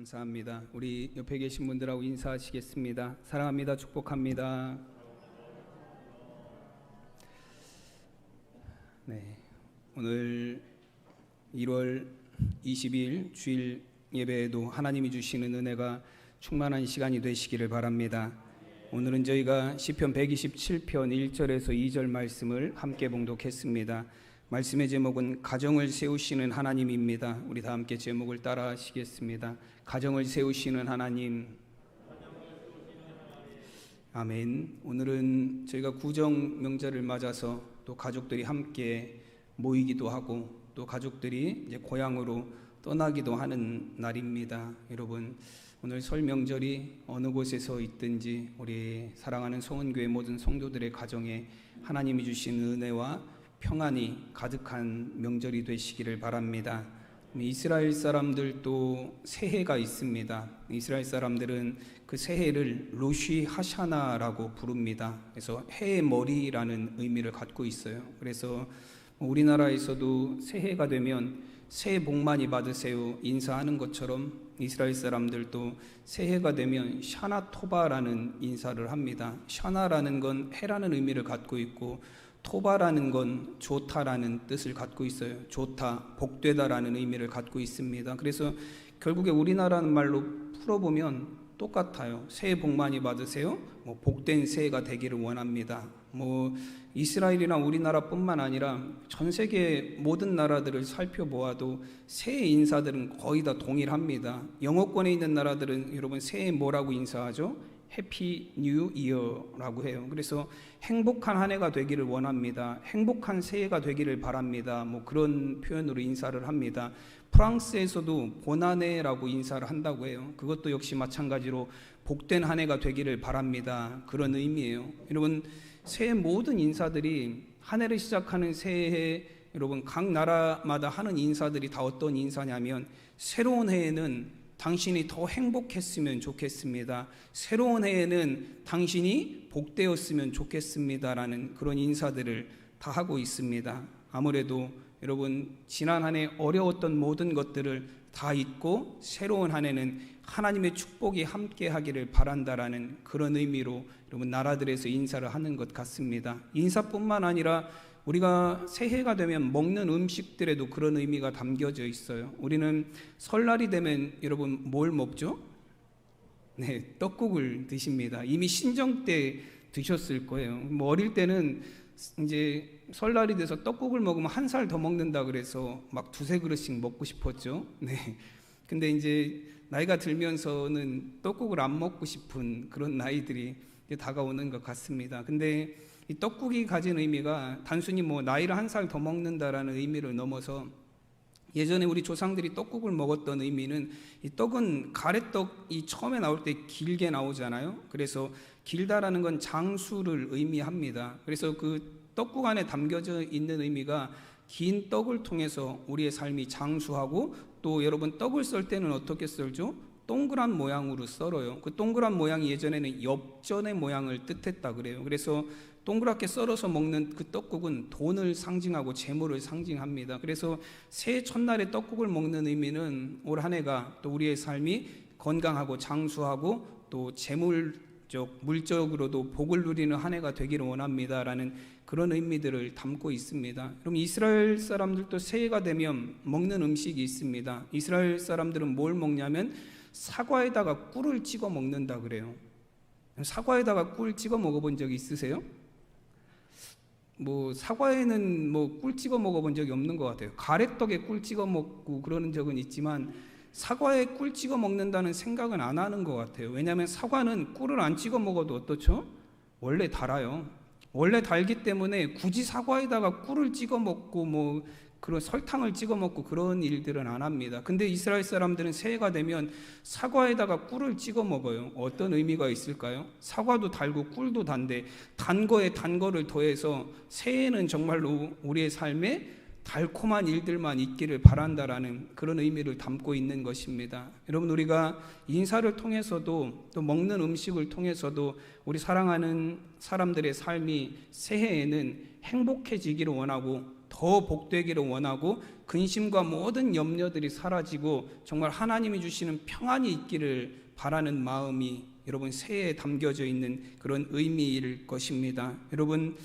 감사합니다. 우리 옆에 계신 분들하고 인사하시겠습니다. 사랑합니다. 축복합니다. 네, 오늘 1월 20일 주일 예배에도 하나님이 주시는 은혜가 충만한 시간이 되시기를 바랍니다. 오늘은 저희가 시편 127편 1절에서 2절 말씀을 함께 봉독했습니다. 말씀의 제목은 가정을 세우시는 하나님입니다. 우리 다 함께 제목을 따라 하시겠습니다. 가정을 세우시는 하나님. 아멘. 오늘은 저희가 구정 명절을 맞아서 또 가족들이 함께 모이기도 하고 또 가족들이 이제 고향으로 떠나기도 하는 날입니다. 여러분, 오늘 설 명절이 어느 곳에서 있든지 우리 사랑하는 성은교회 모든 성도들의 가정에 하나님이 주신 은혜와 평안이 가득한 명절이 되시기를 바랍니다. 이스라엘 사람들도 새해가 있습니다. 이스라엘 사람들은 그 새해를 로쉬 하샤나라고 부릅니다. 그래서 해의 머리라는 의미를 갖고 있어요. 그래서 우리나라에서도 새해가 되면 새해 복 많이 받으세요 인사하는 것처럼 이스라엘 사람들도 새해가 되면 샤나토바라는 인사를 합니다. 샤나라는 건 해라는 의미를 갖고 있고 토바라는 건 좋다라는 뜻을 갖고 있어요. 좋다, 복되다라는 의미를 갖고 있습니다. 그래서 결국에 우리나라는 말로 풀어보면 똑같아요. 새해 복 많이 받으세요. 복된 새해가 되기를 원합니다. 이스라엘이나 우리나라뿐만 아니라 전 세계 모든 나라들을 살펴보아도 새해 인사들은 거의 다 동일합니다. 영어권에 있는 나라들은 여러분 새해 뭐라고 인사하죠? 해피 뉴 이어라고 해요. 그래서 행복한 한 해가 되기를 원합니다. 행복한 새해가 되기를 바랍니다. 그런 표현으로 인사를 합니다. 프랑스에서도 보나네라고 인사를 한다고 해요. 그것도 역시 마찬가지로 복된 한 해가 되기를 바랍니다. 그런 의미예요. 여러분, 새해 모든 인사들이 한 해를 시작하는 새해에 여러분 각 나라마다 하는 인사들이 다 어떤 인사냐면 새로운 해에는 당신이 더 행복했으면 좋겠습니다. 새로운 해에는 당신이 복되었으면 좋겠습니다라는 그런 인사들을 다 하고 있습니다. 아무래도 여러분 지난 한 해 어려웠던 모든 것들을 다 잊고 새로운 한 해는 하나님의 축복이 함께 하기를 바란다라는 그런 의미로 여러분 나라들에서 인사를 하는 것 같습니다. 인사뿐만 아니라 우리가 새해가 되면 먹는 음식들에도 그런 의미가 담겨져 있어요. 우리는 설날이 되면 여러분 뭘 먹죠? 네, 떡국을 드십니다. 이미 신정 때 드셨을 거예요. 어릴 때는 이제 설날이 돼서 떡국을 먹으면 한 살 더 먹는다 그래서 막 두세 그릇씩 먹고 싶었죠. 네. 근데 이제 나이가 들면서는 떡국을 안 먹고 싶은 그런 나이들이 다가오는 것 같습니다. 근데 이 떡국이 가진 의미가 단순히 나이를 한 살 더 먹는다라는 의미를 넘어서 예전에 우리 조상들이 떡국을 먹었던 의미는 이 떡은 가래떡이 처음에 나올 때 길게 나오잖아요. 그래서 길다라는 건 장수를 의미합니다. 그래서 그 떡국 안에 담겨져 있는 의미가 긴 떡을 통해서 우리의 삶이 장수하고 또 여러분 떡을 썰 때는 어떻게 썰죠? 동그란 모양으로 썰어요. 그 동그란 모양이 예전에는 엽전의 모양을 뜻했다 그래요. 그래서 동그랗게 썰어서 먹는 그 떡국은 돈을 상징하고 재물을 상징합니다. 그래서 새해 첫날에 떡국을 먹는 의미는 올 한 해가 또 우리의 삶이 건강하고 장수하고 또 재물적, 물적으로도 복을 누리는 한 해가 되기를 원합니다라는 그런 의미들을 담고 있습니다. 그럼 이스라엘 사람들도 새해가 되면 먹는 음식이 있습니다. 이스라엘 사람들은 뭘 먹냐면 사과에다가 꿀을 찍어 먹는다 그래요. 사과에다가 꿀 찍어 먹어본 적 있으세요? 사과에는 꿀 찍어 먹어본 적이 없는 것 같아요. 가래떡에 꿀 찍어 먹고 그러는 적은 있지만 사과에 꿀 찍어 먹는다는 생각은 안 하는 것 같아요. 왜냐하면 사과는 꿀을 안 찍어 먹어도 어떻죠? 원래 달아요. 원래 달기 때문에 굳이 사과에다가 꿀을 찍어 먹고 그런 설탕을 찍어 먹고 그런 일들은 안 합니다. 근데 이스라엘 사람들은 새해가 되면 사과에다가 꿀을 찍어 먹어요. 어떤 의미가 있을까요? 사과도 달고 꿀도 단데 단 거에 단 거를 더해서 새해는 정말로 우리의 삶에 달콤한 일들만 있기를 바란다라는 그런 의미를 담고 있는 것입니다. 여러분, 우리가 인사를 통해서도 또 먹는 음식을 통해서도 우리 사랑하는 사람들의 삶이 새해에는 행복해지기를 원하고 더 복되기를 원하고 근심과 모든 염려들이 사라지고 정말 하나님이 주시는 평안이 있기를 바라는 마음이 여러분 새해에 담겨져 있는 그런 의미일 것입니다. 여러분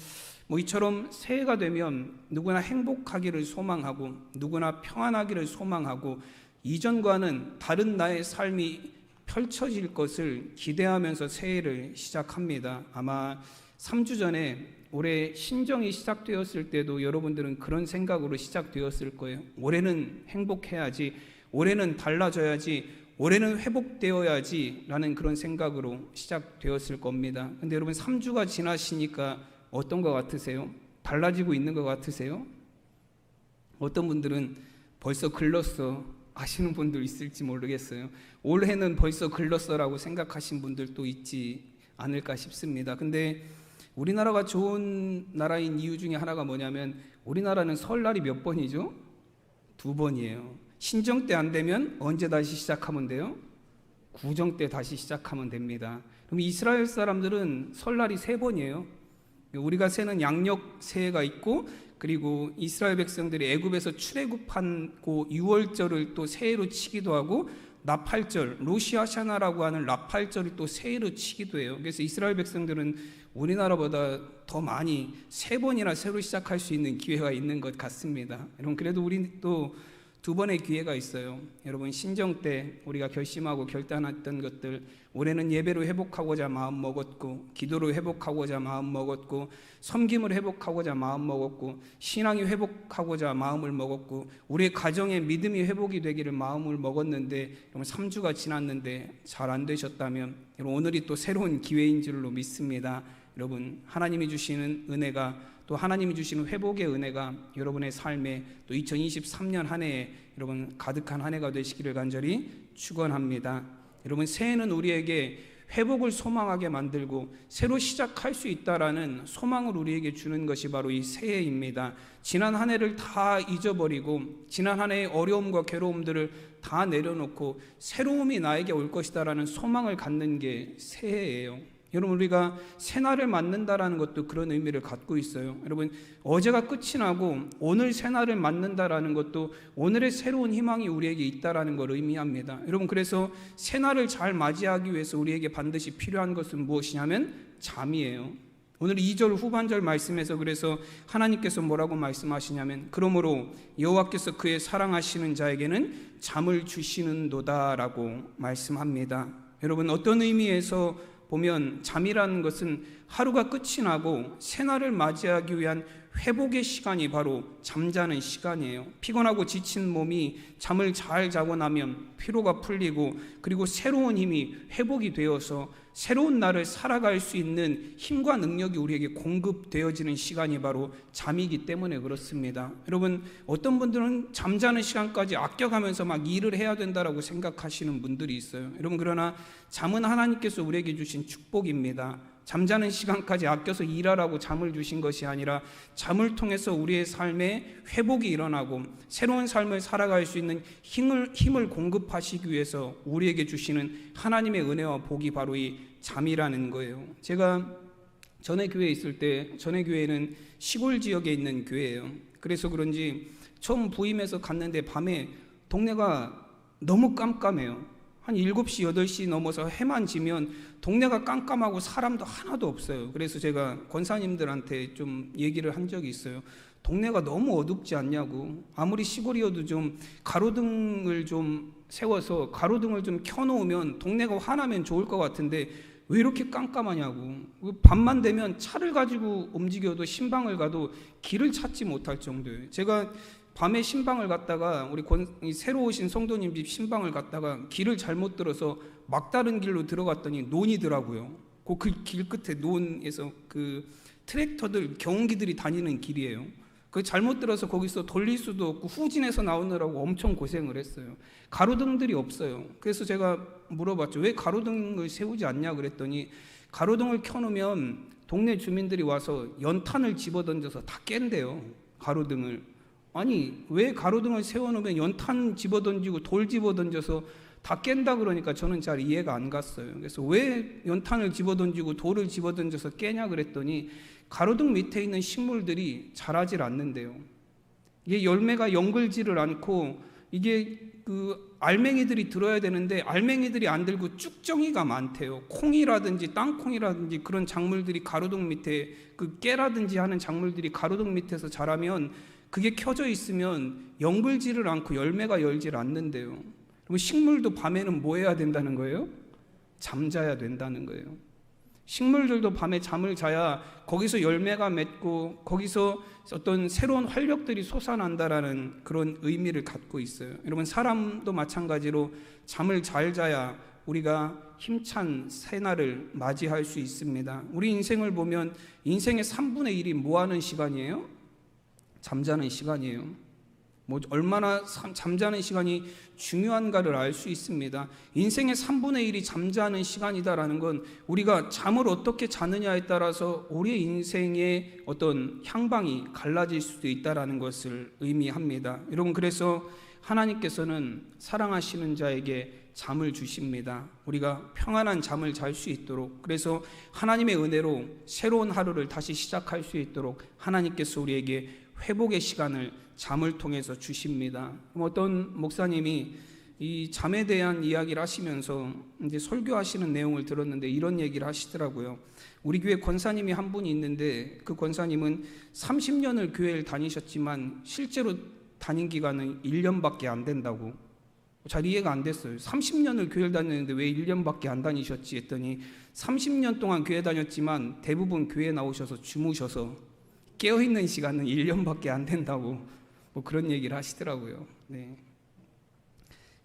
이처럼 새해가 되면 누구나 행복하기를 소망하고 누구나 평안하기를 소망하고 이전과는 다른 나의 삶이 펼쳐질 것을 기대하면서 새해를 시작합니다. 아마 3주 전에 올해 신정이 시작되었을 때도 여러분들은 그런 생각으로 시작되었을 거예요. 올해는 행복해야지, 올해는 달라져야지, 올해는 회복되어야지 라는 그런 생각으로 시작되었을 겁니다. 근데 여러분 3주가 지나시니까 어떤 것 같으세요? 달라지고 있는 것 같으세요? 어떤 분들은 벌써 글렀어 아시는 분들 있을지 모르겠어요. 올해는 벌써 글렀어라고 생각하신 분들도 있지 않을까 싶습니다. 근데 우리나라가 좋은 나라인 이유 중에 하나가 뭐냐면 우리나라는 설날이 몇 번이죠? 2번이에요. 신정 때 안 되면 언제 다시 시작하면 돼요? 구정 때 다시 시작하면 됩니다. 그럼 이스라엘 사람들은 설날이 3번이에요. 우리가 세는 양력 새해가 있고 그리고 이스라엘 백성들이 애굽에서 출애굽한 그 6월절을 또 새해로 치기도 하고 나팔절, 로시아샤나라고 하는 나팔절을 또 새해로 치기도 해요. 그래서 이스라엘 백성들은 우리나라보다 더 많이 3번이나 새로 시작할 수 있는 기회가 있는 것 같습니다. 여러분 그래도 우리 또 2번의 기회가 있어요. 여러분 신정 때 우리가 결심하고 결단했던 것들 올해는 예배로 회복하고자 마음 먹었고 기도로 회복하고자 마음 먹었고 섬김을 회복하고자 마음 먹었고 신앙이 회복하고자 마음을 먹었고 우리의 가정의 믿음이 회복이 되기를 마음을 먹었는데 여러분 3주가 지났는데 잘 안 되셨다면 여러분 오늘이 또 새로운 기회인 줄로 믿습니다. 여러분 하나님이 주시는 은혜가 또 하나님이 주시는 회복의 은혜가 여러분의 삶에 또 2023년 한 해에 여러분 가득한 한 해가 되시기를 간절히 축원합니다. 여러분 새해는 우리에게 회복을 소망하게 만들고 새로 시작할 수 있다라는 소망을 우리에게 주는 것이 바로 이 새해입니다. 지난 한 해를 다 잊어버리고 지난 한 해의 어려움과 괴로움들을 다 내려놓고 새로움이 나에게 올 것이다라는 소망을 갖는 게 새해예요. 여러분 우리가 새날을 맞는다라는 것도 그런 의미를 갖고 있어요. 여러분 어제가 끝이 나고 오늘 새날을 맞는다라는 것도 오늘의 새로운 희망이 우리에게 있다라는 걸 의미합니다. 여러분 그래서 새날을 잘 맞이하기 위해서 우리에게 반드시 필요한 것은 무엇이냐면 잠이에요. 오늘 2절 후반절 말씀에서 그래서 하나님께서 뭐라고 말씀하시냐면 그러므로 여호와께서 그의 사랑하시는 자에게는 잠을 주시는도다라고 말씀합니다. 여러분 어떤 의미에서 보면 잠이라는 것은 하루가 끝이 나고 새날을 맞이하기 위한 회복의 시간이 바로 잠자는 시간이에요. 피곤하고 지친 몸이 잠을 잘 자고 나면 피로가 풀리고 그리고 새로운 힘이 회복이 되어서 새로운 날을 살아갈 수 있는 힘과 능력이 우리에게 공급되어지는 시간이 바로 잠이기 때문에 그렇습니다. 여러분 어떤 분들은 잠자는 시간까지 아껴가면서 막 일을 해야 된다라고 생각하시는 분들이 있어요. 여러분 그러나 잠은 하나님께서 우리에게 주신 축복입니다. 잠자는 시간까지 아껴서 일하라고 잠을 주신 것이 아니라 잠을 통해서 우리의 삶에 회복이 일어나고 새로운 삶을 살아갈 수 있는 힘을 공급하시기 위해서 우리에게 주시는 하나님의 은혜와 복이 바로 이 잠이라는 거예요. 제가 전에 교회에 있을 때 전에 교회는 시골 지역에 있는 교회예요. 그래서 그런지 처음 부임해서 갔는데 밤에 동네가 너무 깜깜해요. 한 7시, 8시 넘어서 해만 지면 동네가 깜깜하고 사람도 하나도 없어요. 그래서 제가 권사님들한테 좀 얘기를 한 적이 있어요. 동네가 너무 어둡지 않냐고. 아무리 시골이어도 좀 가로등을 좀 세워서 가로등을 좀 켜놓으면 동네가 환하면 좋을 것 같은데 왜 이렇게 깜깜하냐고. 밤만 되면 차를 가지고 움직여도 신방을 가도 길을 찾지 못할 정도예요. 제가 밤에 신방을 갔다가 우리 새로 오신 성도님 집 신방을 갔다가 길을 잘못 들어서 막다른 길로 들어갔더니 논이더라고요. 그 길 끝에 논에서 그 트랙터들 경운기들이 다니는 길이에요. 그 잘못 들어서 거기서 돌릴 수도 없고 후진해서 나오느라고 엄청 고생을 했어요. 가로등들이 없어요. 그래서 제가 물어봤죠. 왜 가로등을 세우지 않냐 그랬더니 가로등을 켜놓으면 동네 주민들이 와서 연탄을 집어던져서 다 깬대요. 가로등을. 아니 왜 가로등을 세워놓으면 연탄 집어던지고 돌 집어던져서 다 깬다 그러니까 저는 잘 이해가 안 갔어요. 그래서 왜 연탄을 집어던지고 돌을 집어던져서 깨냐 그랬더니 가로등 밑에 있는 식물들이 자라질 않는데요. 이게 열매가 연글지를 않고 이게 그 알맹이들이 들어야 되는데 알맹이들이 안 들고 쭉정이가 많대요. 콩이라든지 땅콩이라든지 그런 작물들이 가로등 밑에, 그 깨라든지 하는 작물들이 가로등 밑에서 자라면 그게 켜져 있으면 연글지를 않고 열매가 열질 않는데요. 그럼 식물도 밤에는 뭐 해야 된다는 거예요? 잠자야 된다는 거예요. 식물들도 밤에 잠을 자야 거기서 열매가 맺고 거기서 어떤 새로운 활력들이 솟아난다라는 그런 의미를 갖고 있어요. 여러분, 사람도 마찬가지로 잠을 잘 자야 우리가 힘찬 새날을 맞이할 수 있습니다. 우리 인생을 보면 인생의 3분의 1이 뭐 하는 시간이에요? 잠자는 시간이에요. 얼마나 잠자는 시간이 중요한가를 알 수 있습니다. 인생의 3분의 1이 잠자는 시간이다라는 건 우리가 잠을 어떻게 자느냐에 따라서 우리의 인생의 어떤 향방이 갈라질 수도 있다라는 것을 의미합니다. 여러분, 그래서 하나님께서는 사랑하시는 자에게 잠을 주십니다. 우리가 평안한 잠을 잘 수 있도록, 그래서 하나님의 은혜로 새로운 하루를 다시 시작할 수 있도록 하나님께서 우리에게 회복의 시간을 잠을 통해서 주십니다. 어떤 목사님이 이 잠에 대한 이야기를 하시면서 이제 설교하시는 내용을 들었는데 이런 얘기를 하시더라고요. 우리 교회 권사님이 한 분이 있는데 그 권사님은 30년을 교회를 다니셨지만 실제로 다닌 기간은 1년밖에 안 된다고. 잘 이해가 안 됐어요. 30년을 교회를 다녔는데 왜 1년밖에 안 다니셨지 했더니 30년 동안 교회 다녔지만 대부분 교회 나오셔서 주무셔서 깨어있는 시간은 1년밖에 안 된다고 그런 얘기를 하시더라고요. 네.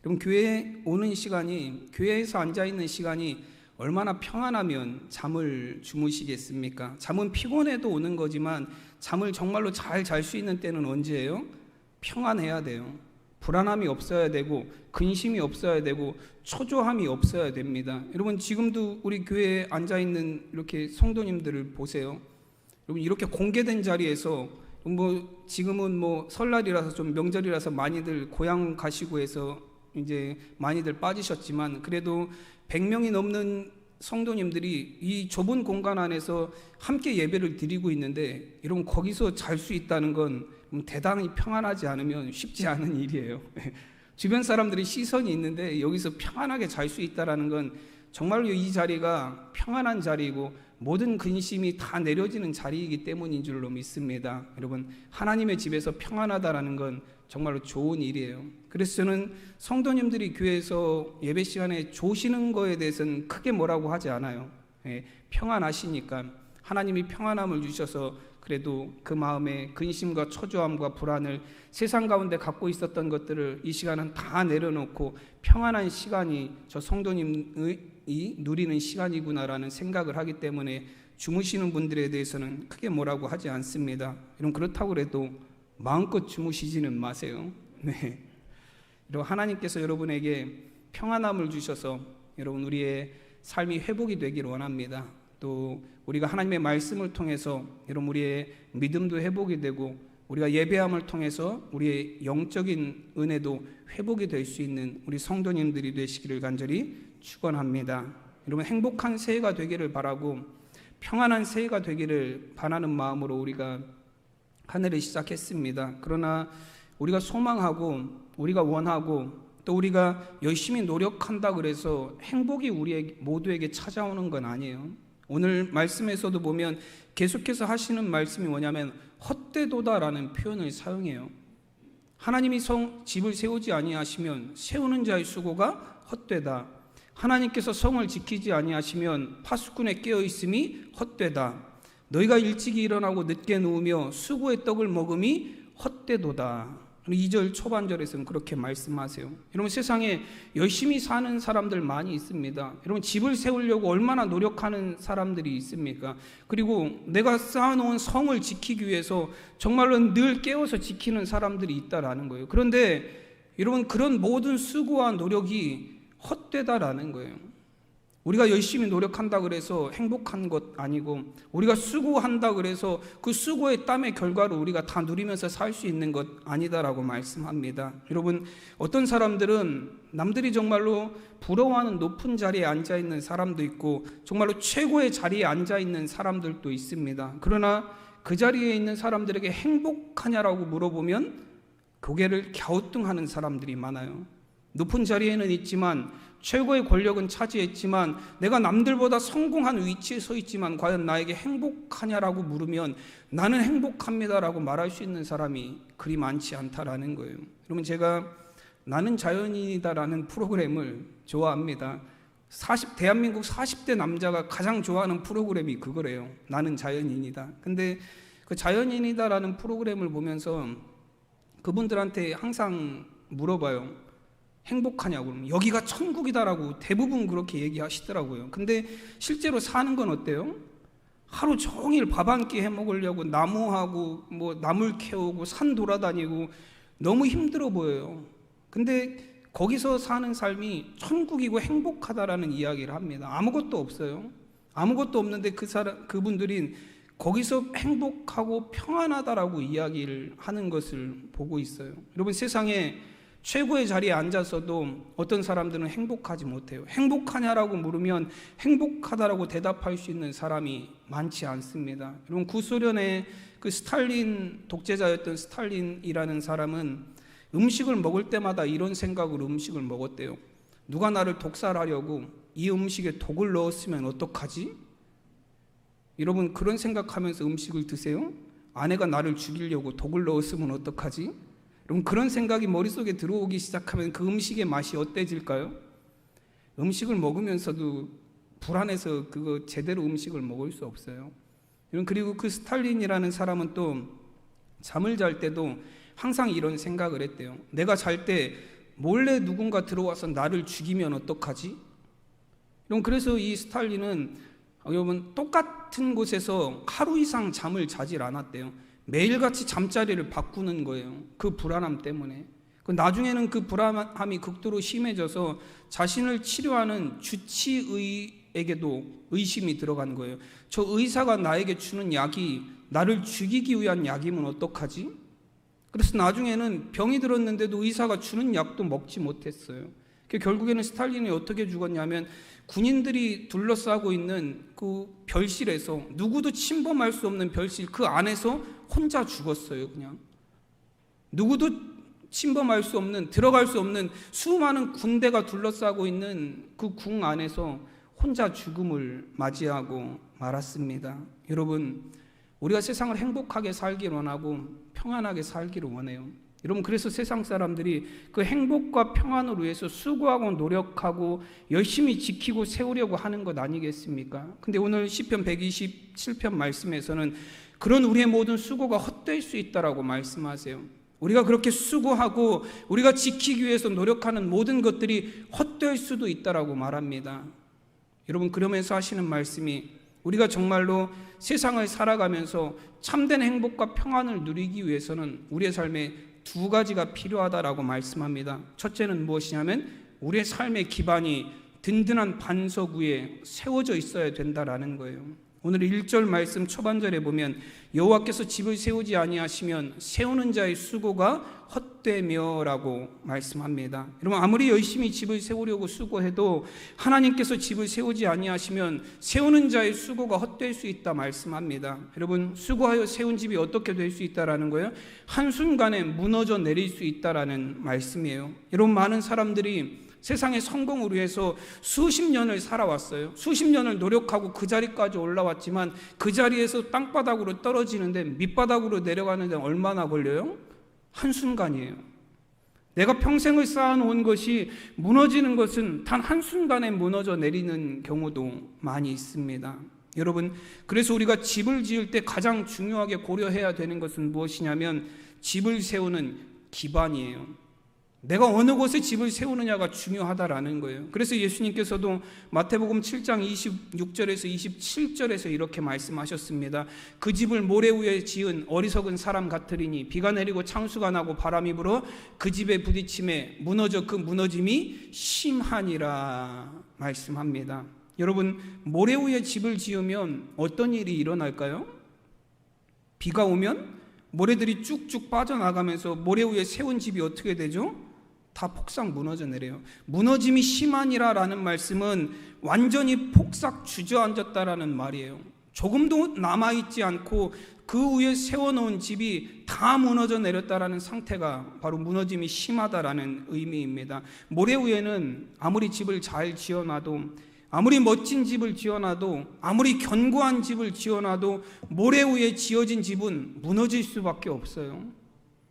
그럼 교회에 오는 시간이, 교회에서 앉아있는 시간이 얼마나 평안하면 잠을 주무시겠습니까? 잠은 피곤해도 오는 거지만 잠을 정말로 잘 잘 수 있는 때는 언제예요? 평안해야 돼요. 불안함이 없어야 되고 근심이 없어야 되고 초조함이 없어야 됩니다. 여러분, 지금도 우리 교회에 앉아있는 이렇게 성도님들을 보세요. 여러분, 이렇게 공개된 자리에서 지금은 설날이라서 좀 명절이라서 많이들 고향 가시고 해서 이제 많이들 빠지셨지만 그래도 100명이 넘는 성도님들이 이 좁은 공간 안에서 함께 예배를 드리고 있는데 여러분, 거기서 잘 수 있다는 건 대단히 평안하지 않으면 쉽지 않은 일이에요. 주변 사람들이 시선이 있는데 여기서 평안하게 잘 수 있다는 건 정말로 이 자리가 평안한 자리이고 모든 근심이 다 내려지는 자리이기 때문인 줄로 믿습니다. 여러분, 하나님의 집에서 평안하다라는 건 정말로 좋은 일이에요. 그래서 저는 성도님들이 교회에서 예배 시간에 조시는 거에 대해서는 크게 뭐라고 하지 않아요. 평안하시니까 하나님이 평안함을 주셔서 그래도 그 마음에 근심과 초조함과 불안을 세상 가운데 갖고 있었던 것들을 이 시간은 다 내려놓고 평안한 시간이 저 성도님의 누리는 시간이구나라는 생각을 하기 때문에 주무시는 분들에 대해서는 크게 뭐라고 하지 않습니다. 여러분, 그렇다고 해도 마음껏 주무시지는 마세요. 네. 여러분, 하나님께서 여러분에게 평안함을 주셔서 여러분 우리의 삶이 회복이 되기를 원합니다. 또 우리가 하나님의 말씀을 통해서 여러분 우리의 믿음도 회복이 되고 우리가 예배함을 통해서 우리의 영적인 은혜도 회복이 될 수 있는 우리 성도님들이 되시기를 간절히 축원합니다. 여러분, 행복한 새해가 되기를 바라고 평안한 새해가 되기를 바라는 마음으로 우리가 한 해를 시작했습니다. 그러나 우리가 소망하고 우리가 원하고 또 우리가 열심히 노력한다 그래서 행복이 우리 모두에게 찾아오는 건 아니에요. 오늘 말씀에서도 보면 계속해서 하시는 말씀이 뭐냐면 헛되도다라는 표현을 사용해요. 하나님이 집을 세우지 아니하시면 세우는 자의 수고가 헛되다. 하나님께서 성을 지키지 아니하시면 파수꾼에 깨어있음이 헛되다. 너희가 일찍이 일어나고 늦게 누우며 수고의 떡을 먹음이 헛되도다. 2절 초반절에서는 그렇게 말씀하세요. 여러분, 세상에 열심히 사는 사람들 많이 있습니다. 여러분, 집을 세우려고 얼마나 노력하는 사람들이 있습니까? 그리고 내가 쌓아놓은 성을 지키기 위해서 정말로 늘 깨워서 지키는 사람들이 있다라는 거예요. 그런데 여러분, 그런 모든 수고와 노력이 헛되다라는 거예요. 우리가 열심히 노력한다 그래서 행복한 것 아니고 우리가 수고한다 그래서 그 수고의 땀의 결과로 우리가 다 누리면서 살 수 있는 것 아니다라고 말씀합니다. 여러분, 어떤 사람들은 남들이 정말로 부러워하는 높은 자리에 앉아있는 사람도 있고 정말로 최고의 자리에 앉아있는 사람들도 있습니다. 그러나 그 자리에 있는 사람들에게 행복하냐라고 물어보면 고개를 갸우뚱하는 사람들이 많아요. 높은 자리에는 있지만, 최고의 권력은 차지했지만, 내가 남들보다 성공한 위치에 서 있지만 과연 나에게 행복하냐라고 물으면 나는 행복합니다라고 말할 수 있는 사람이 그리 많지 않다라는 거예요. 여러분, 제가 나는 자연인이다라는 프로그램을 좋아합니다. 대한민국 40대 남자가 가장 좋아하는 프로그램이 그거래요. 나는 자연인이다. 근데 그 자연인이다라는 프로그램을 보면서 그분들한테 항상 물어봐요. 행복하냐고. 그러면 여기가 천국이다라고 대부분 그렇게 얘기하시더라고요. 근데 실제로 사는 건 어때요? 하루 종일 밥 한 끼 해 먹으려고 나무하고 뭐 나물 캐오고 산 돌아다니고 너무 힘들어 보여요. 근데 거기서 사는 삶이 천국이고 행복하다라는 이야기를 합니다. 아무것도 없어요. 아무것도 없는데 그분들이 거기서 행복하고 평안하다라고 이야기를 하는 것을 보고 있어요. 여러분, 세상에 최고의 자리에 앉아서도 어떤 사람들은 행복하지 못해요. 행복하냐라고 물으면 행복하다라고 대답할 수 있는 사람이 많지 않습니다. 여러분, 구소련의 그 스탈린, 독재자였던 스탈린이라는 사람은 음식을 먹을 때마다 이런 생각으로 음식을 먹었대요. 누가 나를 독살하려고 이 음식에 독을 넣었으면 어떡하지? 여러분, 그런 생각하면서 음식을 드세요? 아내가 나를 죽이려고 독을 넣었으면 어떡하지? 여러분, 그런 생각이 머릿속에 들어오기 시작하면 그 음식의 맛이 어때질까요? 음식을 먹으면서도 불안해서 그거 제대로 음식을 먹을 수 없어요. 여러분, 그리고 그 스탈린이라는 사람은 또 잠을 잘 때도 항상 이런 생각을 했대요. 내가 잘 때 몰래 누군가 들어와서 나를 죽이면 어떡하지? 여러분, 그래서 이 스탈린은 여러분 똑같은 곳에서 하루 이상 잠을 자질 않았대요. 매일같이 잠자리를 바꾸는 거예요. 그 불안함 때문에. 나중에는 그 불안함이 극도로 심해져서 자신을 치료하는 주치의에게도 의심이 들어간 거예요. 저 의사가 나에게 주는 약이 나를 죽이기 위한 약이면 어떡하지? 그래서 나중에는 병이 들었는데도 의사가 주는 약도 먹지 못했어요. 결국에는 스탈린이 어떻게 죽었냐면 군인들이 둘러싸고 있는 그 별실에서, 누구도 침범할 수 없는 별실 그 안에서 혼자 죽었어요. 그냥 누구도 침범할 수 없는, 들어갈 수 없는 수많은 군대가 둘러싸고 있는 그 궁 안에서 혼자 죽음을 맞이하고 말았습니다. 여러분, 우리가 세상을 행복하게 살기를 원하고 평안하게 살기를 원해요. 여러분, 그래서 세상 사람들이 그 행복과 평안을 위해서 수고하고 노력하고 열심히 지키고 세우려고 하는 것 아니겠습니까? 근데 오늘 시편 127편 말씀에서는 그런 우리의 모든 수고가 헛될 수 있다라고 말씀하세요. 우리가 그렇게 수고하고 우리가 지키기 위해서 노력하는 모든 것들이 헛될 수도 있다라고 말합니다. 여러분, 그러면서 하시는 말씀이 우리가 정말로 세상을 살아가면서 참된 행복과 평안을 누리기 위해서는 우리의 삶에 두 가지가 필요하다라고 말씀합니다. 첫째는 무엇이냐면 우리의 삶의 기반이 든든한 반석 위에 세워져 있어야 된다라는 거예요. 오늘 1절 말씀 초반절에 보면 여호와께서 집을 세우지 아니하시면 세우는 자의 수고가 헛되며라고 말씀합니다. 여러분, 아무리 열심히 집을 세우려고 수고해도 하나님께서 집을 세우지 아니하시면 세우는 자의 수고가 헛될 수 있다 말씀합니다. 여러분, 수고하여 세운 집이 어떻게 될 수 있다라는 거예요? 한순간에 무너져 내릴 수 있다라는 말씀이에요. 여러분, 많은 사람들이 세상의 성공을 위해서 수십 년을 살아왔어요. 수십 년을 노력하고 그 자리까지 올라왔지만 그 자리에서 땅바닥으로 떨어지는데, 밑바닥으로 내려가는데 얼마나 걸려요? 한순간이에요. 내가 평생을 쌓아놓은 것이 무너지는 것은 단 한순간에 무너져 내리는 경우도 많이 있습니다. 여러분, 그래서 우리가 집을 지을 때 가장 중요하게 고려해야 되는 것은 무엇이냐면 집을 세우는 기반이에요. 내가 어느 곳에 집을 세우느냐가 중요하다라는 거예요. 그래서 예수님께서도 마태복음 7장 26절에서 27절에서 이렇게 말씀하셨습니다. 그 집을 모래 위에 지은 어리석은 사람 같으리니 비가 내리고 창수가 나고 바람이 불어 그 집에 부딪힘에 무너져 그 무너짐이 심하니라 말씀합니다. 여러분, 모래 위에 집을 지으면 어떤 일이 일어날까요? 비가 오면 모래들이 쭉쭉 빠져나가면서 모래 위에 세운 집이 어떻게 되죠? 다 폭삭 무너져 내려요. 무너짐이 심하니라라는 말씀은 완전히 폭삭 주저앉았다라는 말이에요. 조금도 남아있지 않고 그 위에 세워놓은 집이 다 무너져 내렸다라는 상태가 바로 무너짐이 심하다라는 의미입니다. 모래 위에는 아무리 집을 잘 지어놔도, 아무리 멋진 집을 지어놔도, 아무리 견고한 집을 지어놔도 모래 위에 지어진 집은 무너질 수밖에 없어요.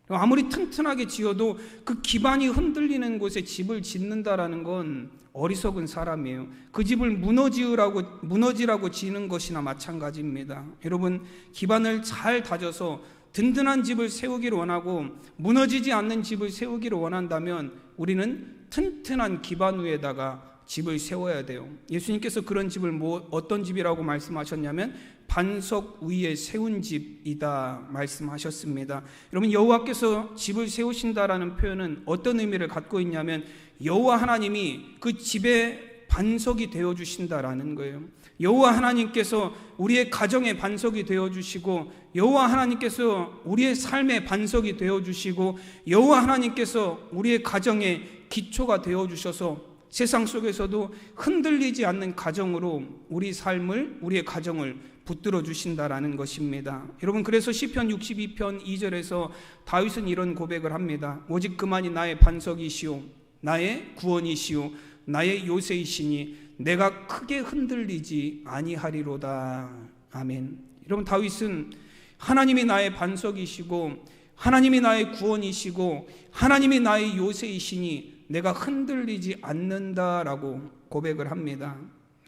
아무리 튼튼하게 지어도 그 기반이 흔들리는 곳에 집을 짓는다라는 건 어리석은 사람이에요. 그 집을 무너지라고 지는 것이나 마찬가지입니다. 여러분, 기반을 잘 다져서 든든한 집을 세우기를 원하고 무너지지 않는 집을 세우기를 원한다면 우리는 튼튼한 기반 위에다가 집을 세워야 돼요. 예수님께서 그런 집을 어떤 집이라고 말씀하셨냐면 반석 위에 세운 집이다 말씀하셨습니다. 여러분, 여호와께서 집을 세우신다라는 표현은 어떤 의미를 갖고 있냐면 여호와 하나님이 그 집의 반석이 되어주신다라는 거예요. 여호와 하나님께서 우리의 가정의 반석이 되어주시고, 여호와 하나님께서 우리의 삶의 반석이 되어주시고, 여호와 하나님께서 우리의 가정의 기초가 되어주셔서 세상 속에서도 흔들리지 않는 가정으로 우리의 가정을 붙들어 주신다라는 것입니다. 여러분, 그래서 시편 62편 2절에서 다윗은 이런 고백을 합니다. 오직 그만이 나의 반석이시오, 나의 구원이시오, 나의 요새이시니 내가 크게 흔들리지 아니하리로다. 아멘. 여러분, 다윗은 하나님이 나의 반석이시고, 하나님이 나의 구원이시고, 하나님이 나의 요새이시니 내가 흔들리지 않는다라고 고백을 합니다.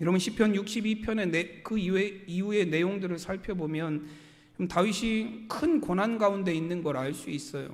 여러분, 시편 62편의 그 이후의 내용들을 살펴보면 다윗이 큰 고난 가운데 있는 걸 알 수 있어요.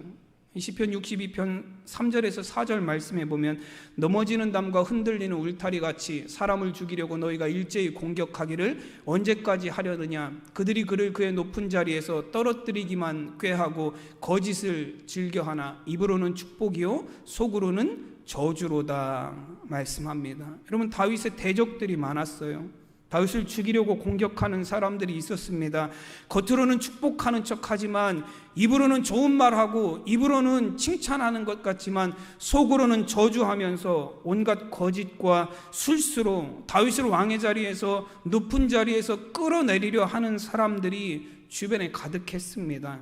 시편 62편 3절에서 4절 말씀해 보면 넘어지는 담과 흔들리는 울타리 같이 사람을 죽이려고 너희가 일제히 공격하기를 언제까지 하려느냐. 그들이 그를 그의 높은 자리에서 떨어뜨리기만 꾀하고 거짓을 즐겨하나 입으로는 축복이요 속으로는 저주로다 말씀합니다. 여러분, 다윗의 대적들이 많았어요. 다윗을 죽이려고 공격하는 사람들이 있었습니다. 겉으로는 축복하는 척하지만 입으로는 좋은 말하고 입으로는 칭찬하는 것 같지만 속으로는 저주하면서 온갖 거짓과 술수로 다윗을 왕의 자리에서 높은 자리에서 끌어내리려 하는 사람들이 주변에 가득했습니다.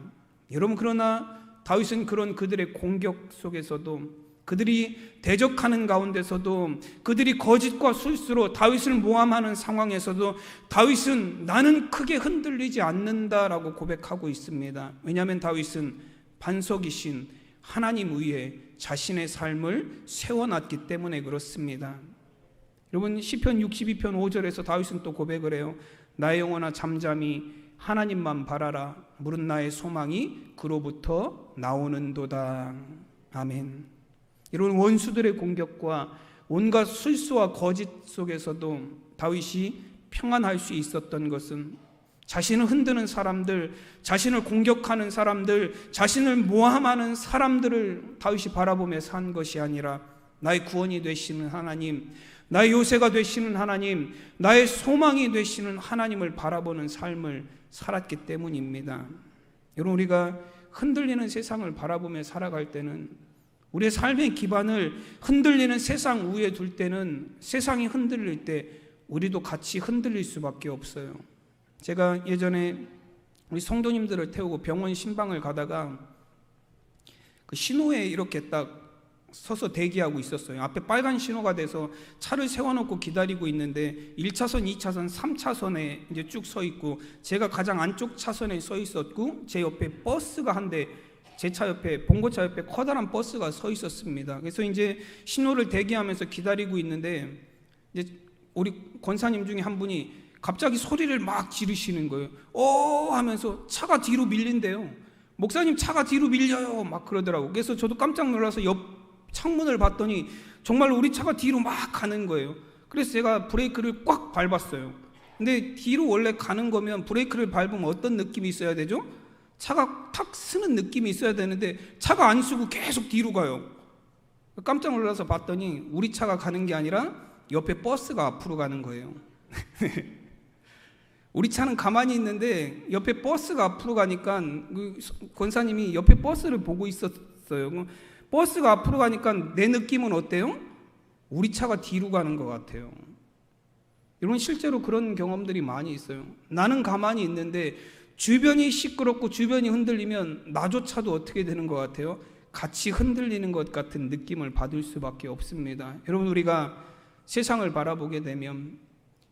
여러분, 그러나 다윗은 그런 그들의 공격 속에서도, 그들이 대적하는 가운데서도, 그들이 거짓과 술수로 다윗을 모함하는 상황에서도 다윗은 나는 크게 흔들리지 않는다라고 고백하고 있습니다. 왜냐하면 다윗은 반석이신 하나님 위에 자신의 삶을 세워놨기 때문에 그렇습니다. 여러분, 시편 62편 5절에서 다윗은 또 고백을 해요. 나의 영혼아 잠잠히 하나님만 바라라. 물은 나의 소망이 그로부터 나오는도다. 아멘. 이런 원수들의 공격과 온갖 술수와 거짓 속에서도 다윗이 평안할 수 있었던 것은 자신을 흔드는 사람들, 자신을 공격하는 사람들, 자신을 모함하는 사람들을 다윗이 바라보며 산 것이 아니라 나의 구원이 되시는 하나님, 나의 요새가 되시는 하나님, 나의 소망이 되시는 하나님을 바라보는 삶을 살았기 때문입니다. 여러분, 우리가 흔들리는 세상을 바라보며 살아갈 때는, 우리의 삶의 기반을 흔들리는 세상 위에 둘 때는, 세상이 흔들릴 때 우리도 같이 흔들릴 수밖에 없어요. 제가 예전에 우리 성도님들을 태우고 병원 신방을 가다가 그 신호에 이렇게 딱 서서 대기하고 있었어요. 앞에 빨간 신호가 돼서 차를 세워놓고 기다리고 있는데 1차선, 2차선, 3차선에 이제 쭉 서 있고, 제가 가장 안쪽 차선에 서 있었고, 제 옆에 버스가 한 대, 제 차 옆에, 봉고차 옆에 커다란 버스가 서 있었습니다. 그래서 이제 신호를 대기하면서 기다리고 있는데, 이제 우리 권사님 중에 한 분이 갑자기 소리를 막 지르시는 거예요. 하면서 차가 뒤로 밀린대요. 목사님, 차가 뒤로 밀려요, 막 그러더라고. 그래서 저도 깜짝 놀라서 옆 창문을 봤더니 정말 우리 차가 뒤로 막 가는 거예요. 그래서 제가 브레이크를 꽉 밟았어요. 근데 뒤로 원래 가는 거면 브레이크를 밟으면 어떤 느낌이 있어야 되죠? 차가 탁 쓰는 느낌이 있어야 되는데 차가 안 쓰고 계속 뒤로 가요. 깜짝 놀라서 봤더니 우리 차가 가는 게 아니라 옆에 버스가 앞으로 가는 거예요. 우리 차는 가만히 있는데 옆에 버스가 앞으로 가니까 그 권사님이 옆에 버스를 보고 있었어요. 버스가 앞으로 가니까 내 느낌은 어때요? 우리 차가 뒤로 가는 것 같아요. 여러분, 실제로 그런 경험들이 많이 있어요. 나는 가만히 있는데 주변이 시끄럽고 주변이 흔들리면 나조차도 어떻게 되는 것 같아요? 같이 흔들리는 것 같은 느낌을 받을 수밖에 없습니다. 여러분, 우리가 세상을 바라보게 되면,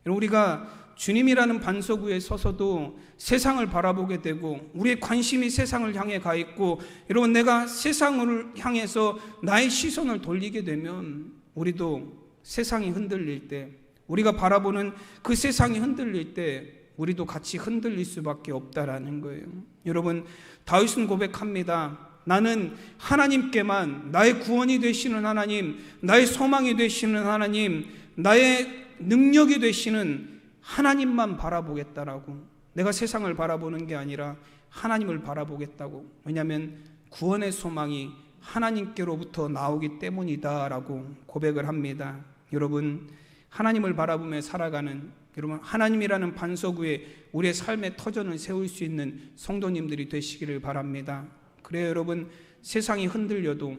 우리가 주님이라는 반석 위에 서서도 세상을 바라보게 되고 우리의 관심이 세상을 향해 가 있고, 여러분, 내가 세상을 향해서 나의 시선을 돌리게 되면 우리도 세상이 흔들릴 때, 우리가 바라보는 그 세상이 흔들릴 때 우리도 같이 흔들릴 수밖에 없다라는 거예요. 여러분, 다윗은 고백합니다. 나는 하나님께만, 나의 구원이 되시는 하나님, 나의 소망이 되시는 하나님, 나의 능력이 되시는 하나님만 바라보겠다라고. 내가 세상을 바라보는 게 아니라 하나님을 바라보겠다고. 왜냐하면 구원의 소망이 하나님께로부터 나오기 때문이다라고 고백을 합니다. 여러분, 하나님을 바라보며 살아가는, 여러분, 하나님이라는 반석 위에 우리의 삶의 터전을 세울 수 있는 성도님들이 되시기를 바랍니다. 그래요, 여러분, 세상이 흔들려도,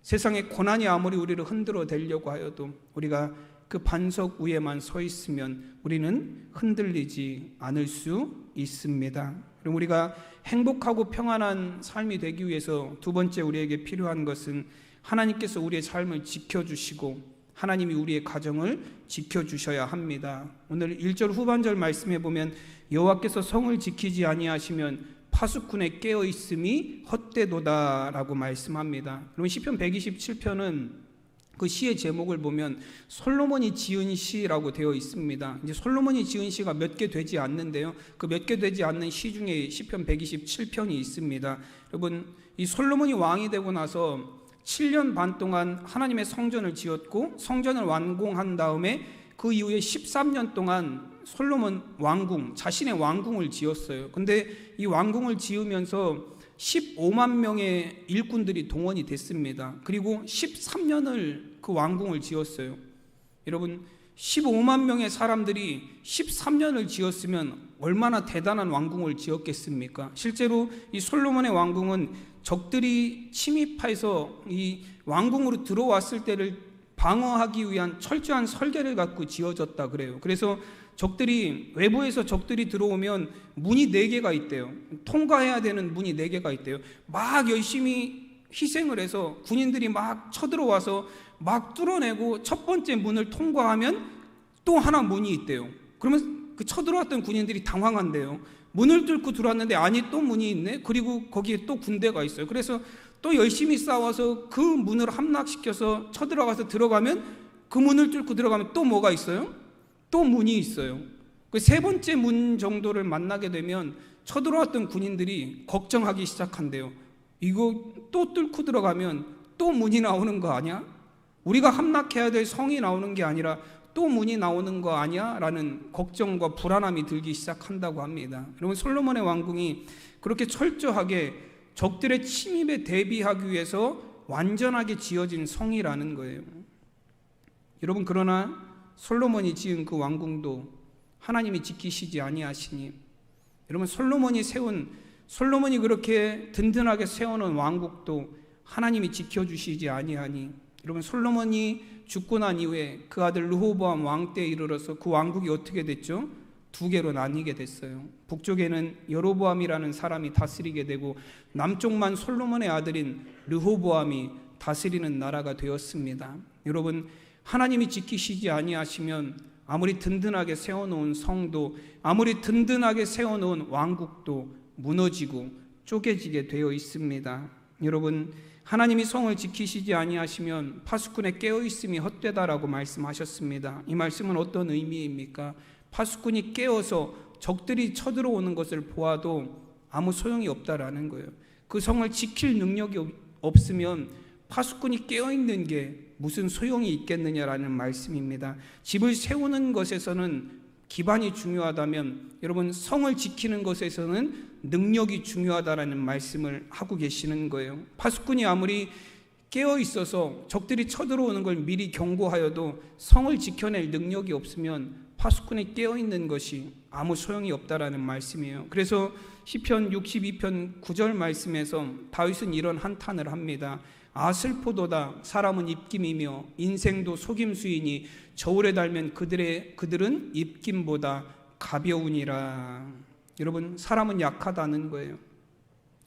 세상의 고난이 아무리 우리를 흔들어 대려고 하여도 우리가 그 반석 위에만 서 있으면 우리는 흔들리지 않을 수 있습니다. 그럼 우리가 행복하고 평안한 삶이 되기 위해서 두 번째 우리에게 필요한 것은 하나님께서 우리의 삶을 지켜주시고 하나님이 우리의 가정을 지켜주셔야 합니다. 오늘 1절 후반절 말씀해 보면 여호와께서 성을 지키지 아니하시면 파수꾼의 깨어있음이 헛되도다라고 말씀합니다. 그럼 시편 127편은 그 시의 제목을 보면 솔로몬이 지은 시라고 되어 있습니다. 이제 솔로몬이 지은 시가 몇 개 되지 않는데요. 그 몇 개 되지 않는 시 중에 시편 127편이 있습니다. 여러분, 이 솔로몬이 왕이 되고 나서 7년 반 동안 하나님의 성전을 지었고 성전을 완공한 다음에 그 이후에 13년 동안 솔로몬 왕궁, 자신의 왕궁을 지었어요. 근데 이 왕궁을 지으면서 15만 명의 일꾼들이 동원이 됐습니다. 그리고 13년을 그 왕궁을 지었어요. 여러분, 15만 명의 사람들이 13년을 지었으면 얼마나 대단한 왕궁을 지었겠습니까? 실제로 이 솔로몬의 왕궁은 적들이 침입해서 이 왕궁으로 들어왔을 때를 방어하기 위한 철저한 설계를 갖고 지어졌다 그래요. 그래서 적들이, 외부에서 적들이 들어오면 문이 4개가 있대요. 통과해야 되는 문이 4개가 있대요. 막 열심히 희생을 해서 군인들이 막 쳐들어와서 막 뚫어내고 첫 번째 문을 통과하면 또 하나 문이 있대요. 그러면 그 쳐들어왔던 군인들이 당황한대요. 문을 뚫고 들어왔는데 아니 또 문이 있네. 그리고 거기에 또 군대가 있어요. 그래서 또 열심히 싸워서 그 문을 함락시켜서 쳐들어가서 들어가면, 그 문을 뚫고 들어가면 또 뭐가 있어요? 또 문이 있어요. 그 세 번째 문 정도를 만나게 되면 쳐들어왔던 군인들이 걱정하기 시작한대요. 이거 또 뚫고 들어가면 또 문이 나오는 거 아니야? 우리가 함락해야 될 성이 나오는 게 아니라 또 문이 나오는 거 아니야? 라는 걱정과 불안함이 들기 시작한다고 합니다. 여러분, 솔로몬의 왕궁이 그렇게 철저하게 적들의 침입에 대비하기 위해서 완전하게 지어진 성이라는 거예요. 여러분, 그러나 솔로몬이 지은 그 왕궁도 하나님이 지키시지 아니하시니, 여러분, 솔로몬이 그렇게 든든하게 세워놓은 왕국도 하나님이 지켜주시지 아니하니, 여러분, 솔로몬이 죽고 난 이후에 그 아들 르호보암 왕 때에 이르러서 그 왕국이 어떻게 됐죠? 2개로 나뉘게 됐어요. 북쪽에는 여로보암이라는 사람이 다스리게 되고 남쪽만 솔로몬의 아들인 르호보암이 다스리는 나라가 되었습니다. 여러분, 하나님이 지키시지 아니하시면 아무리 든든하게 세워놓은 성도, 아무리 든든하게 세워놓은 왕국도 무너지고 쪼개지게 되어 있습니다. 여러분, 하나님이 성을 지키시지 아니하시면 파수꾼의 깨어있음이 헛되다라고 말씀하셨습니다. 이 말씀은 어떤 의미입니까? 파수꾼이 깨어서 적들이 쳐들어오는 것을 보아도 아무 소용이 없다라는 거예요. 그 성을 지킬 능력이 없으면 파수꾼이 깨어있는 게 무슨 소용이 있겠느냐라는 말씀입니다. 집을 세우는 것에서는 기반이 중요하다면 여러분, 성을 지키는 것에서는 능력이 중요하다라는 말씀을 하고 계시는 거예요. 파수꾼이 아무리 깨어 있어서 적들이 쳐들어오는 걸 미리 경고하여도 성을 지켜낼 능력이 없으면 파수꾼이 깨어 있는 것이 아무 소용이 없다라는 말씀이에요. 그래서 시편 62편 9절 말씀에서 다윗은 이런 한탄을 합니다. 아, 슬포도다. 사람은 입김이며 인생도 속임수이니 저울에 달면 그들은 입김보다 가벼우니라. 여러분, 사람은 약하다는 거예요.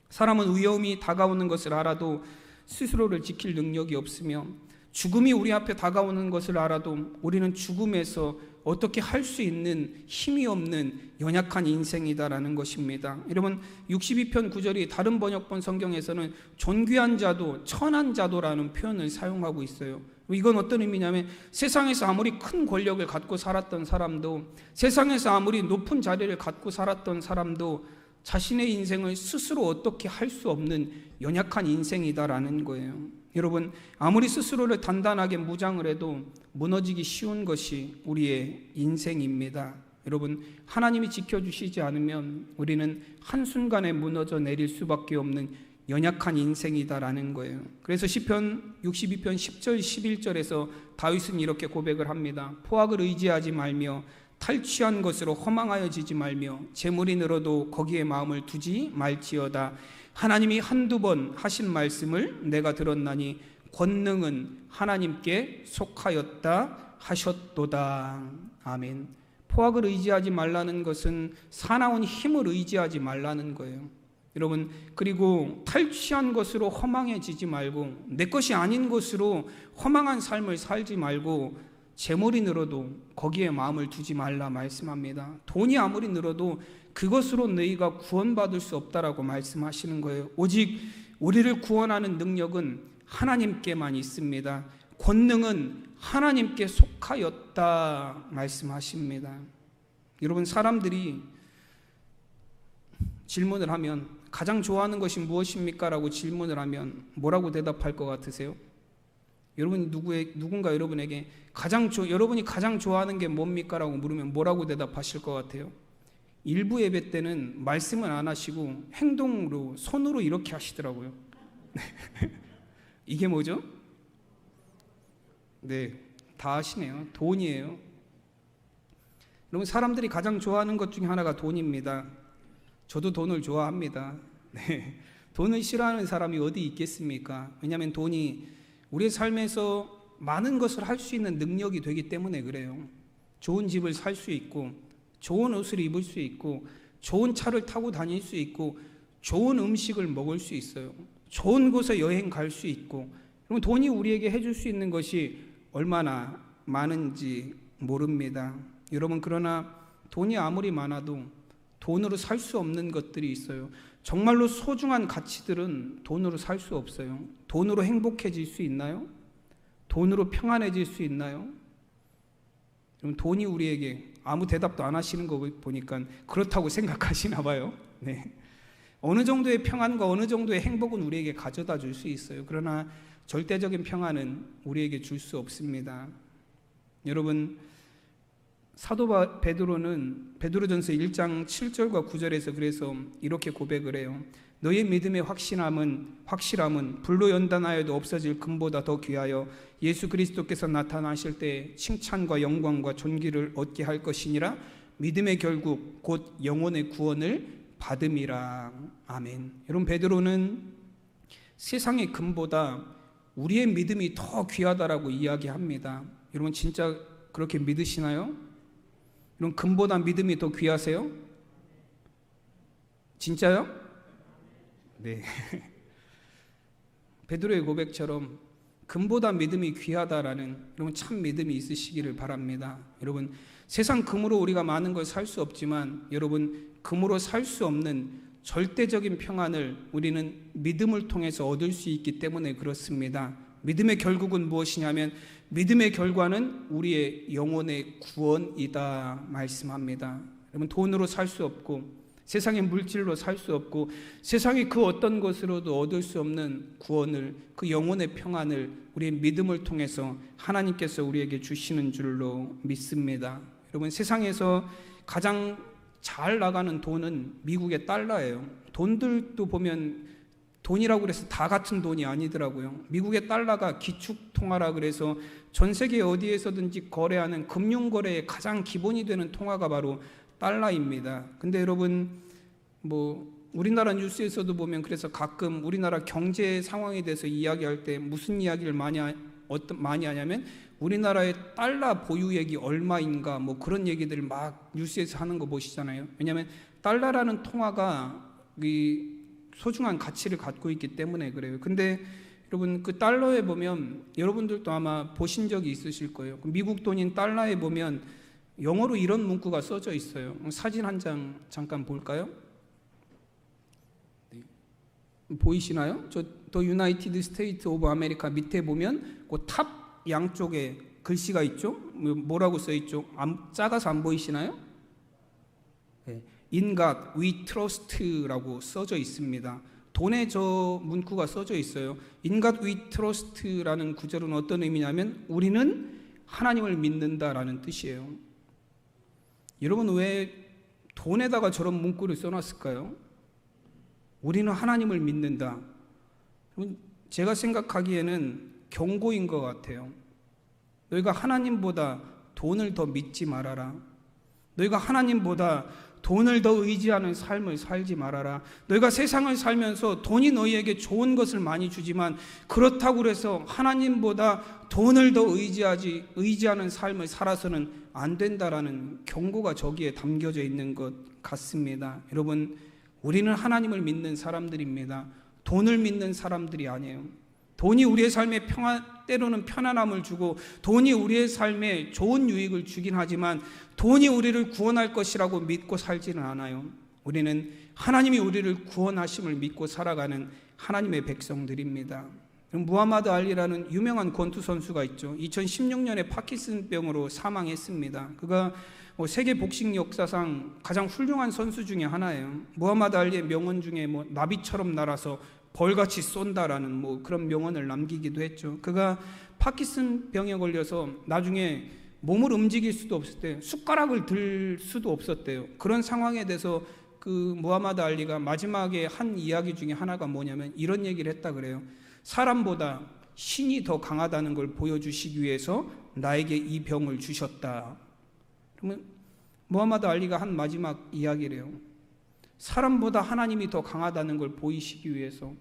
사람은 위험이 다가오는 것을 알아도 스스로를 지킬 능력이 없으며, 죽음이 우리 앞에 다가오는 것을 알아도 우리는 죽음에서 어떻게 할 수 있는 힘이 없는 연약한 인생이다라는 것입니다. 여러분, 62편 9절이 다른 번역본 성경에서는 존귀한 자도 천한 자도라는 표현을 사용하고 있어요. 이건 어떤 의미냐면, 세상에서 아무리 큰 권력을 갖고 살았던 사람도, 세상에서 아무리 높은 자리를 갖고 살았던 사람도 자신의 인생을 스스로 어떻게 할 수 없는 연약한 인생이다라는 거예요. 여러분, 아무리 스스로를 단단하게 무장을 해도 무너지기 쉬운 것이 우리의 인생입니다. 여러분, 하나님이 지켜주시지 않으면 우리는 한순간에 무너져 내릴 수밖에 없는 연약한 인생이다라는 거예요. 그래서 시편 62편 10절 11절에서 다윗은 이렇게 고백을 합니다. 포악을 의지하지 말며 탈취한 것으로 허망하여지지 말며 재물이 늘어도 거기에 마음을 두지 말지어다. 하나님이 한두 번 하신 말씀을 내가 들었나니 권능은 하나님께 속하였다 하셨도다. 아멘. 포악을 의지하지 말라는 것은 사나운 힘을 의지하지 말라는 거예요. 여러분, 그리고 탈취한 것으로 허망해지지 말고, 내 것이 아닌 것으로 허망한 삶을 살지 말고, 재물이 늘어도 거기에 마음을 두지 말라 말씀합니다. 돈이 아무리 늘어도 그것으로 너희가 구원받을 수 없다라고 말씀하시는 거예요. 오직 우리를 구원하는 능력은 하나님께만 있습니다. 권능은 하나님께 속하였다 말씀하십니다. 여러분, 사람들이 질문을 하면 가장 좋아하는 것이 무엇입니까? 라고 질문을 하면 뭐라고 대답할 것 같으세요? 여러분이 누군가 여러분에게 여러분이 가장 좋아하는 게 뭡니까? 라고 물으면 뭐라고 대답하실 것 같아요? 일부 예배 때는 말씀은 안 하시고 행동으로, 손으로 이렇게 하시더라고요. 이게 뭐죠? 네, 다 아시네요. 돈이에요. 여러분, 사람들이 가장 좋아하는 것 중에 하나가 돈입니다. 저도 돈을 좋아합니다. 네, 돈을 싫어하는 사람이 어디 있겠습니까? 왜냐하면 돈이 우리의 삶에서 많은 것을 할 수 있는 능력이 되기 때문에 그래요. 좋은 집을 살 수 있고, 좋은 옷을 입을 수 있고, 좋은 차를 타고 다닐 수 있고, 좋은 음식을 먹을 수 있어요. 좋은 곳에 여행 갈 수 있고. 그럼 돈이 우리에게 해줄 수 있는 것이 얼마나 많은지 모릅니다. 여러분, 그러나 돈이 아무리 많아도 돈으로 살 수 없는 것들이 있어요. 정말로 소중한 가치들은 돈으로 살 수 없어요. 돈으로 행복해질 수 있나요? 돈으로 평안해질 수 있나요? 돈이 우리에게 아무 대답도 안 하시는 거 보니까 그렇다고 생각하시나 봐요. 네. 어느 정도의 평안과 어느 정도의 행복은 우리에게 가져다 줄 수 있어요. 그러나 절대적인 평안은 우리에게 줄 수 없습니다. 여러분, 사도 베드로는 베드로전서 1장 7절과 9절에서 그래서 이렇게 고백을 해요. 너의 믿음의 확실함은 불로 연단하여도 없어질 금보다 더 귀하여 예수 그리스도께서 나타나실 때 칭찬과 영광과 존귀를 얻게 할 것이니라. 믿음의 결국 곧 영혼의 구원을 받음이라. 아멘. 여러분, 베드로는 세상의 금보다 우리의 믿음이 더 귀하다라고 이야기합니다. 여러분, 진짜 그렇게 믿으시나요? 여러분, 금보다 믿음이 더 귀하세요? 진짜요? 네. 베드로의 고백처럼 금보다 믿음이 귀하다라는 여러분 참 믿음이 있으시기를 바랍니다. 여러분, 세상 금으로 우리가 많은 걸 살 수 없지만 여러분, 금으로 살 수 없는 절대적인 평안을 우리는 믿음을 통해서 얻을 수 있기 때문에 그렇습니다. 믿음의 결국은 무엇이냐면 믿음의 결과는 우리의 영혼의 구원이다 말씀합니다. 여러분, 돈으로 살 수 없고 세상의 물질로 살 수 없고 세상의 그 어떤 것으로도 얻을 수 없는 구원을, 그 영혼의 평안을 우리의 믿음을 통해서 하나님께서 우리에게 주시는 줄로 믿습니다. 여러분, 세상에서 가장 잘 나가는 돈은 미국의 달러예요. 돈들도 보면 돈이라고 그래서 다 같은 돈이 아니더라고요. 미국의 달러가 기축통화라 그래서 전 세계 어디에서든지 거래하는 금융거래의 가장 기본이 되는 통화가 바로 달러입니다. 근데 여러분, 우리나라 뉴스에서도 보면 그래서 가끔 우리나라 경제 상황에 대해서 이야기할 때 무슨 이야기를 많이 하냐면 우리나라의 달러 보유액이 얼마인가 뭐 그런 얘기들을 막 뉴스에서 하는 거 보시잖아요. 왜냐하면 달러라는 통화가 이 소중한 가치를 갖고 있기 때문에 그래요. 근데 여러분 그 달러에 보면 여러분들도 아마 보신 적이 있으실 거예요. 미국 돈인 달러에 보면 영어로 이런 문구가 써져 있어요. 사진 한 장 잠깐 볼까요? 보이시나요? 더 유나이티드 스테이트 오브 아메리카 밑에 보면 그 탑 양쪽에 글씨가 있죠? 뭐라고 써 있죠? 작아서 안 보이시나요? 네. In God we trust라고 써져 있습니다. 돈에 저 문구가 써져 있어요. In God we trust라는 구절은 어떤 의미냐면 우리는 하나님을 믿는다라는 뜻이에요. 여러분 왜 돈에다가 저런 문구를 써놨을까요? 우리는 하나님을 믿는다. 제가 생각하기에는 경고인 것 같아요. 너희가 하나님보다 돈을 더 믿지 말아라. 너희가 하나님보다 돈을 더 의지하는 삶을 살지 말아라. 너희가 세상을 살면서 돈이 너희에게 좋은 것을 많이 주지만 그렇다고 해서 하나님보다 돈을 더 의지하는 삶을 살아서는 안 된다라는 경고가 저기에 담겨져 있는 것 같습니다. 여러분, 우리는 하나님을 믿는 사람들입니다. 돈을 믿는 사람들이 아니에요. 돈이 우리의 삶에 때로는 편안함을 주고 돈이 우리의 삶에 좋은 유익을 주긴 하지만 돈이 우리를 구원할 것이라고 믿고 살지는 않아요. 우리는 하나님이 우리를 구원하심을 믿고 살아가는 하나님의 백성들입니다. 무하마드 알리라는 유명한 권투 선수가 있죠. 2016년에 파킨슨병으로 사망했습니다. 그가 세계 복싱 역사상 가장 훌륭한 선수 중에 하나예요. 무하마드 알리의 명언 중에 나비처럼 날아서 벌같이 쏜다라는 그런 명언을 남기기도 했죠. 그가 파킨슨병에 걸려서 나중에 몸을 움직일 수도 없을 때 숟가락을 들 수도 없었대요. 그런 상황에 대해서 그 무하마드 알리가 마지막에 한 이야기 중에 하나가 뭐냐면 이런 얘기를 했다 그래요. 사람보다 신이 더 강하다는 걸 보여주시기 위해서 나에게 이 병을 주셨다. 그러면 무하마드 알리가 한 마지막 이야기래요. 사람보다 하나님이 더 강하다는 걸 보이시기 위해서,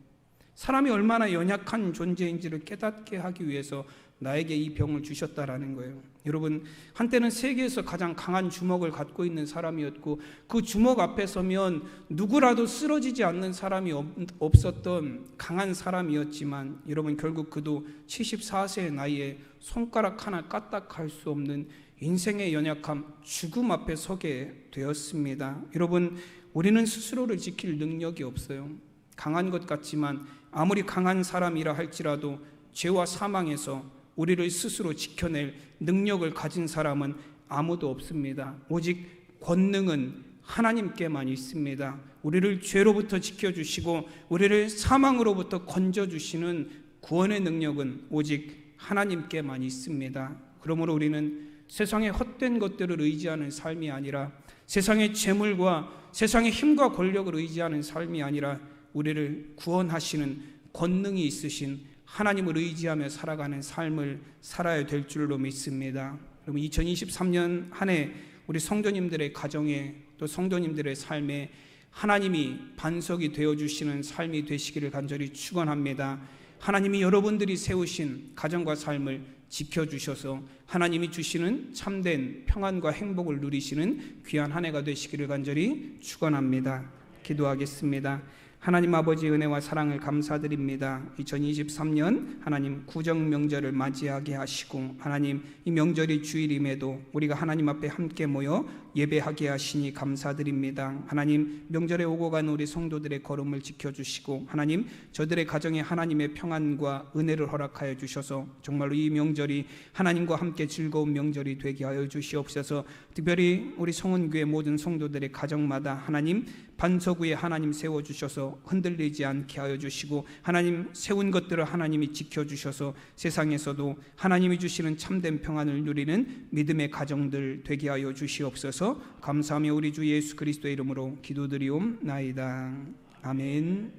사람이 얼마나 연약한 존재인지를 깨닫게 하기 위해서 나에게 이 병을 주셨다라는 거예요. 여러분, 한때는 세계에서 가장 강한 주먹을 갖고 있는 사람이었고 그 주먹 앞에 서면 누구라도 쓰러지지 않는 사람이 없었던 강한 사람이었지만 여러분, 결국 그도 74세의 나이에 손가락 하나 까딱할 수 없는 인생의 연약함, 죽음 앞에 서게 되었습니다. 여러분, 우리는 스스로를 지킬 능력이 없어요. 강한 것 같지만 아무리 강한 사람이라 할지라도 죄와 사망에서 우리를 스스로 지켜낼 능력을 가진 사람은 아무도 없습니다. 오직 권능은 하나님께만 있습니다. 우리를 죄로부터 지켜주시고 우리를 사망으로부터 건져주시는 구원의 능력은 오직 하나님께만 있습니다. 그러므로 우리는 세상의 헛된 것들을 의지하는 삶이 아니라, 세상의 재물과 세상의 힘과 권력을 의지하는 삶이 아니라 우리를 구원하시는 권능이 있으신 하나님을 의지하며 살아가는 삶을 살아야 될 줄로 믿습니다. 여러분, 2023년 한 해 우리 성도님들의 가정에, 또 성도님들의 삶에 하나님이 반석이 되어주시는 삶이 되시기를 간절히 축원합니다. 하나님이 여러분들이 세우신 가정과 삶을 지켜주셔서 하나님이 주시는 참된 평안과 행복을 누리시는 귀한 한 해가 되시기를 간절히 축원합니다. 기도하겠습니다. 하나님 아버지 은혜와 사랑을 감사드립니다. 2023년 하나님 구정 명절을 맞이하게 하시고 하나님 이 명절이 주일임에도 우리가 하나님 앞에 함께 모여 예배하게 하시니 감사드립니다. 하나님, 명절에 오고 간 우리 성도들의 걸음을 지켜주시고 하나님, 저들의 가정에 하나님의 평안과 은혜를 허락하여 주셔서 정말로 이 명절이 하나님과 함께 즐거운 명절이 되게 하여 주시옵소서. 특별히 우리 성은교회 모든 성도들의 가정마다 하나님 반석 위에 하나님 세워주셔서 흔들리지 않게 하여 주시고 하나님 세운 것들을 하나님이 지켜주셔서 세상에서도 하나님이 주시는 참된 평안을 누리는 믿음의 가정들 되게 하여 주시옵소서. 감사하며 우리 주 예수 그리스도의 이름으로 기도드리옵나이다. 아멘.